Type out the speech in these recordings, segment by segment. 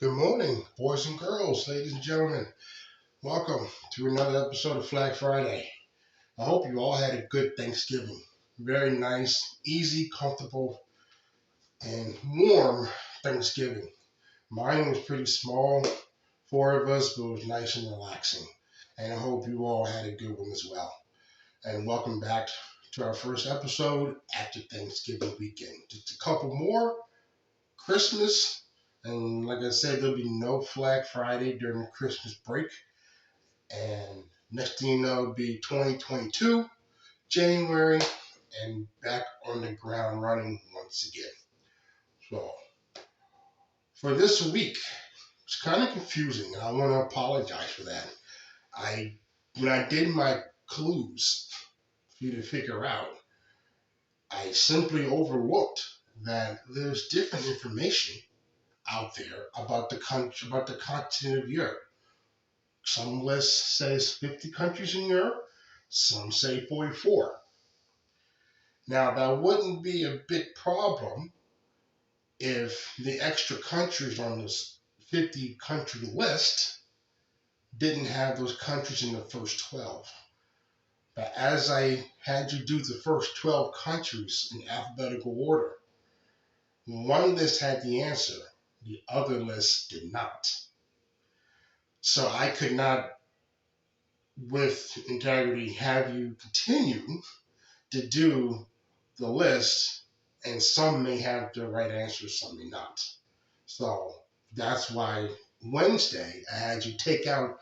Good morning, boys and girls, ladies and gentlemen. Welcome to another episode of Flag Friday. I hope you all had a good Thanksgiving. Very nice, easy, comfortable, and warm Thanksgiving. Mine was pretty small, four of us, but it was nice and relaxing. And I hope you all had a good one as well. And welcome back to our first episode after Thanksgiving weekend. Just a couple more, Christmas. And like I said, there'll be no Flag Friday during the Christmas break. And next thing you know, it'll be 2022, January, and back on the ground running once again. So for this week, it's kind of confusing, and I want to apologize for that. When I did my clues for you to figure out, I simply overlooked that there's different information out there about the country, about the continent of Europe. Some list says 50 countries in Europe, some say 44. Now, that wouldn't be a big problem if the extra countries on this 50 country list didn't have those countries in the first 12. But as I had you do the first 12 countries in alphabetical order, one list had the answer, the other list did not. So I could not, with integrity, have you continue to do the list, and some may have the right answer, some may not. So that's why Wednesday I had you take out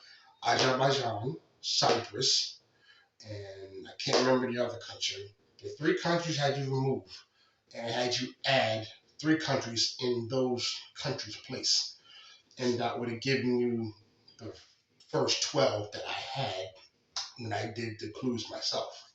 Azerbaijan, Cyprus, and I can't remember the other country. The three countries had you remove, and I had you add three countries in those countries' place. And that would have given you the first 12 that I had when I did the clues myself.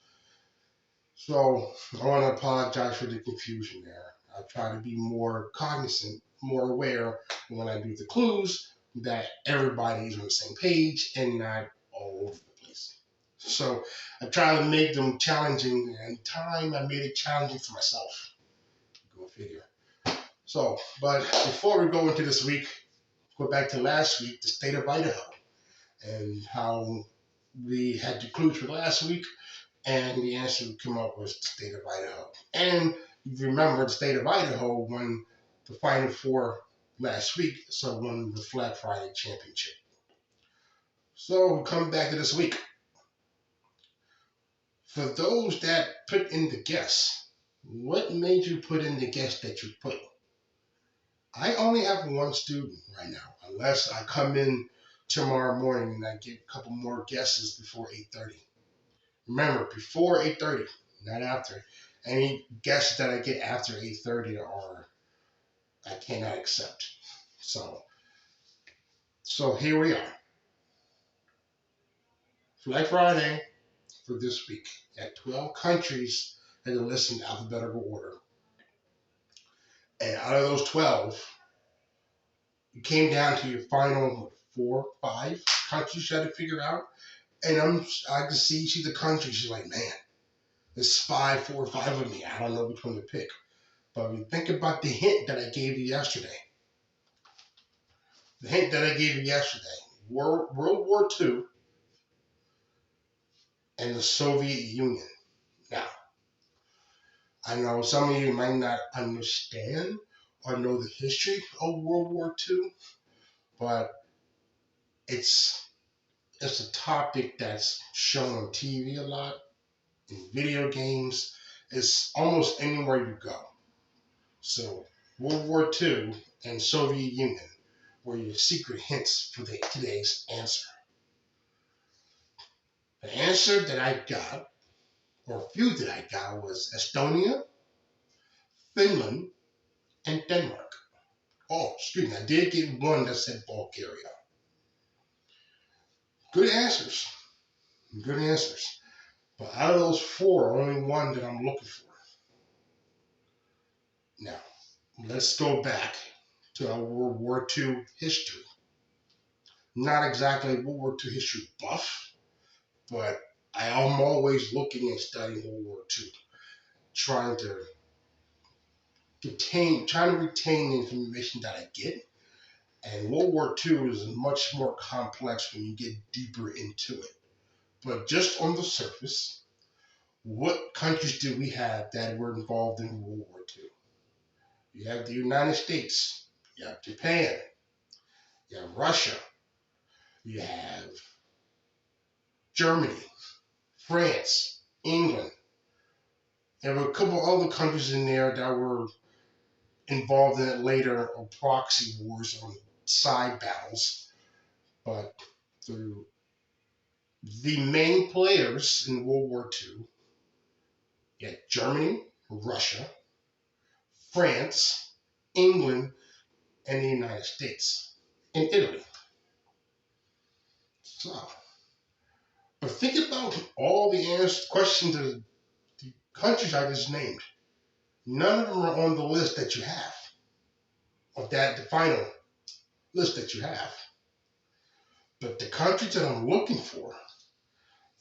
So I want to apologize for the confusion there. I try to be more cognizant, more aware when I do the clues that everybody's on the same page and not all over the place. So I try to make them challenging, and time I made it challenging for myself. Go figure. So, but before we go into this week, go back to last week, the state of Idaho, and how we had the clues for last week. And the answer we come up was the state of Idaho. And you remember the state of Idaho won the Final Four last week, so won the Flag Friday Championship. So we come back to this week. For those that put in the guess, what made you put in the guess that you put? I only have one student right now, unless I come in tomorrow morning and I get a couple more guesses before 8:30. Remember, before 8:30, not after. Any guesses that I get after 8:30 are I cannot accept. So here we are. Flag Friday for this week at 12 countries that are listed in alphabetical order. And out of those 12, you came down to your final 5 countries you had to figure out. And I can see the countries. She's like, man, there's 4 or 5 of me. I don't know which one to pick. But when you think about the hint that I gave you yesterday, World War II and the Soviet Union. Now, I know some of you might not understand or know the history of World War II, but it's a topic that's shown on TV a lot, in video games. It's almost anywhere you go. So, World War II and Soviet Union were your secret hints for today's answer. The answer that I got, or a few that I got, was Estonia, Finland, and Denmark. Oh, excuse me, I did get one that said Bulgaria. Good answers. Good answers. But out of those 4, only one that I'm looking for. Now, let's go back to our World War II history. Not exactly a World War II history buff, but I am always looking and studying World War II, trying to retain the information that I get, And World War II is much more complex when you get deeper into it. But just on the surface, what countries do we have that were involved in World War II? You have the United States, you have Japan, you have Russia, you have Germany, France, England. There were a couple other countries in there that were involved in it later on proxy wars on side battles. But the, the main players in World War II, you had Germany, Russia, France, England, and the United States, and Italy. So, but think about all the questions of the countries I just named. None of them are on the list that you have, of that the final list that you have. But the countries that I'm looking for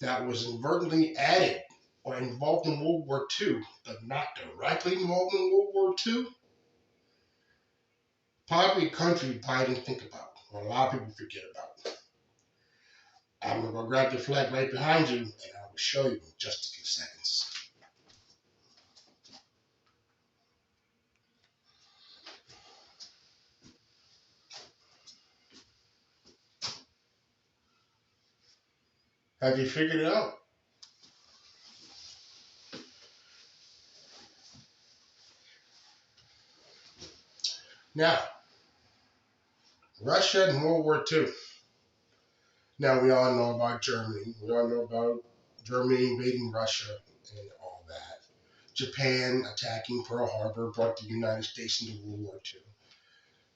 that was inadvertently added or involved in World War II, but not directly involved in World War II, probably a country I didn't think about, or a lot of people forget about. I'm going to go grab the flag right behind you, and I will show you in just a few seconds. Have you figured it out? Now, Russia and World War II. Now, we all know about Germany. We all know about Germany invading Russia and all that. Japan attacking Pearl Harbor brought the United States into World War II.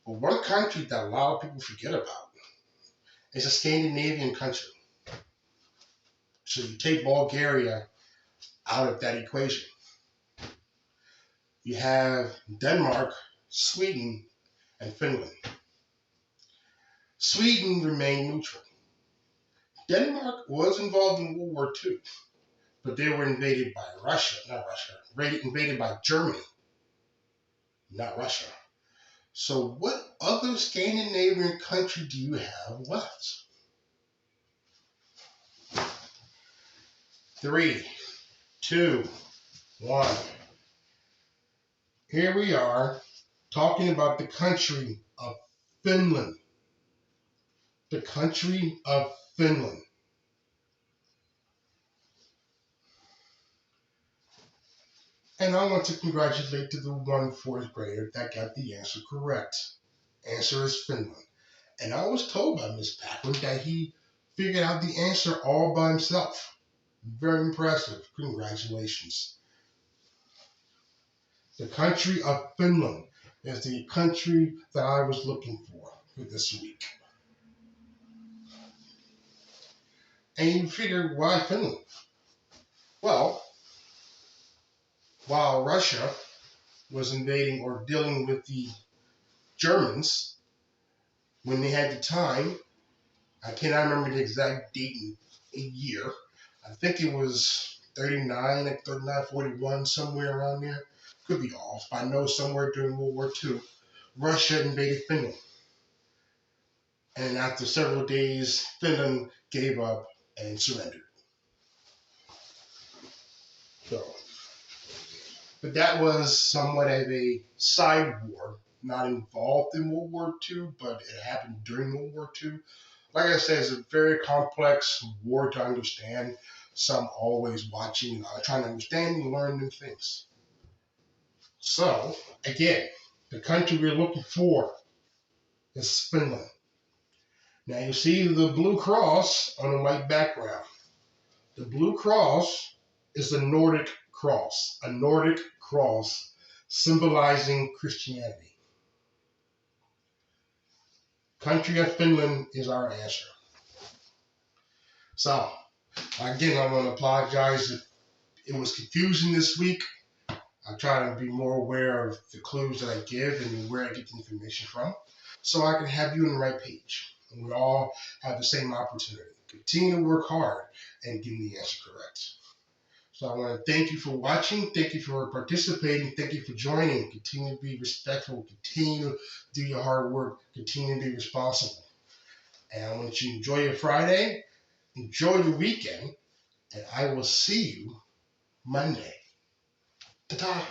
But one country that a lot of people forget about is a Scandinavian country. So you take Bulgaria out of that equation. You have Denmark, Sweden, and Finland. Sweden remained neutral. Denmark was involved in World War II, but they were invaded by invaded by Germany, not Russia. So what other Scandinavian country do you have left? 3, 2, 1. Here we are talking about the country of Finland. The country of Finland. And I want to congratulate to the one fourth grader that got the answer correct. Answer is Finland. And I was told by Miss Packard that he figured out the answer all by himself. Very impressive. Congratulations. The country of Finland is the country that I was looking for this week. And you figure, why Finland? Well, while Russia was invading or dealing with the Germans, when they had the time, I cannot remember the exact date and year. I think it was 39, like 39, 41, somewhere around there. Could be off. I know somewhere during World War II, Russia invaded Finland. And after several days, Finland gave up and surrendered. So, but that was somewhat of a side war, not involved in World War II, but it happened during World War II. Like I said, it's a very complex war to understand. So I'm always watching, trying to understand and learn new things. So, again, the country we're looking for is Finland. Now you see the blue cross on a white background. The blue cross is the Nordic cross, a Nordic cross symbolizing Christianity. Country of Finland is our answer. So, again, I want to apologize if it was confusing this week. I try to be more aware of the clues that I give and where I get the information from, so I can have you on the right page. And we all have the same opportunity. Continue to work hard and get the answer correct. So I want to thank you for watching. Thank you for participating. Thank you for joining. Continue to be respectful. Continue to do your hard work. Continue to be responsible. And I want you to enjoy your Friday. Enjoy your weekend. And I will see you Monday. Ta-ta.